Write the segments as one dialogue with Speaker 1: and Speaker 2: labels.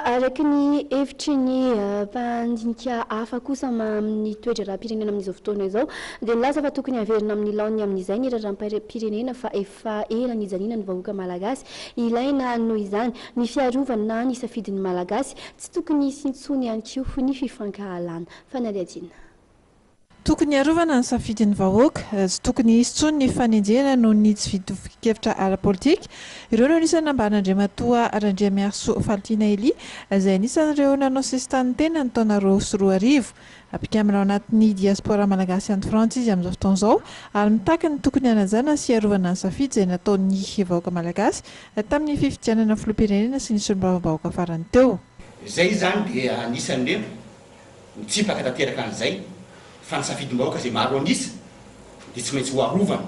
Speaker 1: araka ny hevitry ny mpandinika hafa kosa amin'ny toetra raharaham-pirenena amin'izao fotoana izao dia nilaza fa tokony haverina amin'ny laoniny amin'izay ny raharaham-pirenena fa efa ela nijaliana ny vahoaka malagasy ilaina noho izany ny fiarovana ny safidin'ny malagasy tsy tokony hisy intsony ihany koa ny fifankahalana fanaliadiana.
Speaker 2: Tokony harovana ny safidin'ny vahoaka, tsy tokony hisy intsony ny fanenjena noho ny tsy fitovin-kevitra ara-politika. Ireo no anisany ambaran'Andriamatoa Randriamiarso Falitiana izay anisan'ireo nanao sesitany tena ny taona 2024 ampikaminao anatin'ny diaspora malagasy any Frantsa izy amin'izao fotoana izao ary mitaka ny tokony hanajana sy harovana ny safidy izay nataon'ny vahoaka malagasy tamin'ny fifidianana filoham-pirenena sy ny solombavam-bahoaka farany teo.
Speaker 3: Izay zany dia anisan'ny mitsipaka tanteraka an'izay fa ny safidim-bahoaka izay maro anisa dia tsy maintsy ho arovana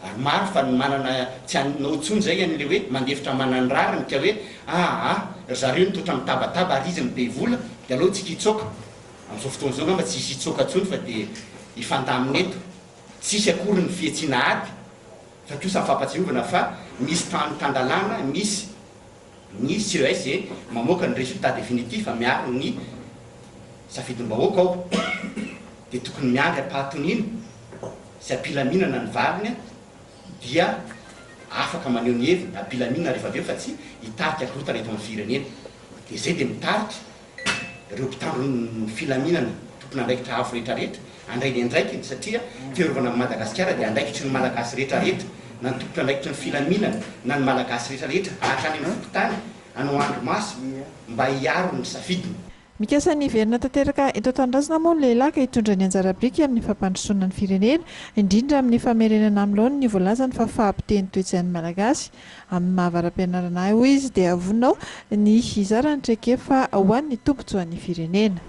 Speaker 3: ary maro fa manana tsy hanao intsony zay an'ilay hoe mandefitra manany rariny ka hoe zareo nitotra mitabataba ary izy mibe vola dia aleo tsika hitsoaka amin'izao fotoana izao ngamba tsy hisy hitsoaka intsony fa dia hifandamina eto tsisy akory ny fihetsiana ady fa kosa mifampatsiovana fa misy tandalana misy CES mamoaka ny résultat définitif miaro ny safidim-bahoaka ao dia tokony mianga pahatonina sy ampilaminana ny valiny dia afaka maneho ny heviny ampilaminana rehefa aveo fa tsy hitarika akorotana eto amin'ny firenena dia izay dia mitarika ireo mpitandro ny filaminana tompona andraikitra hafo rehetrarehetra andray ny andraikiny satria fiarovana amin'ny Madagasikara dia andraikitry ny malagasy rehetrarehetra na ny tompona andraikitry ny filaminana na ny malagasy rehetrarehetra hatrany amin'ny fokontany hanao andro masy mba hiaro ny safidiny.
Speaker 2: Mikasa ny verina tanteraka eto an-tanindrazana moa ny lehilahy ka hitondra ny anjara-biriky amin'ny fampandrosoana ny firenena indrindra amin'ny famerenana amin'ny laoniny ny voalazany fa fahampiteny toe-tsain'ny malagasy amin'ny mahavara-pianarana hoy izy dia avonao ny hizarany traikefa ho an'ny tombotsoan'ny firenena.